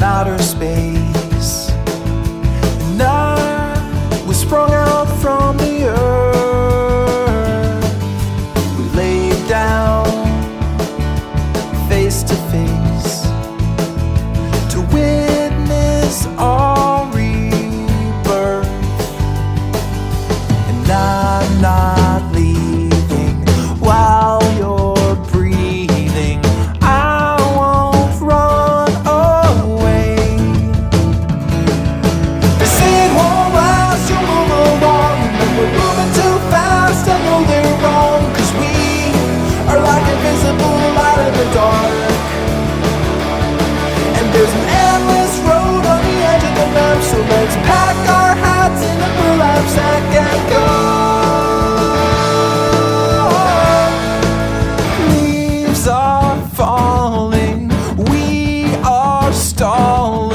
outer space. And I was sprung out from the earth. We laid down face to face to witness our rebirth. And I'm not leaving while you're breathing. I won't run away. They say it won't last, you'll move along, but we're moving too fast. I know they're wrong, 'cause we are like invisible light in the dark. And there's an endless road on the edge of the map, so let's pack our hats in a burlap sack and go. Leaves are falling, we are stalling.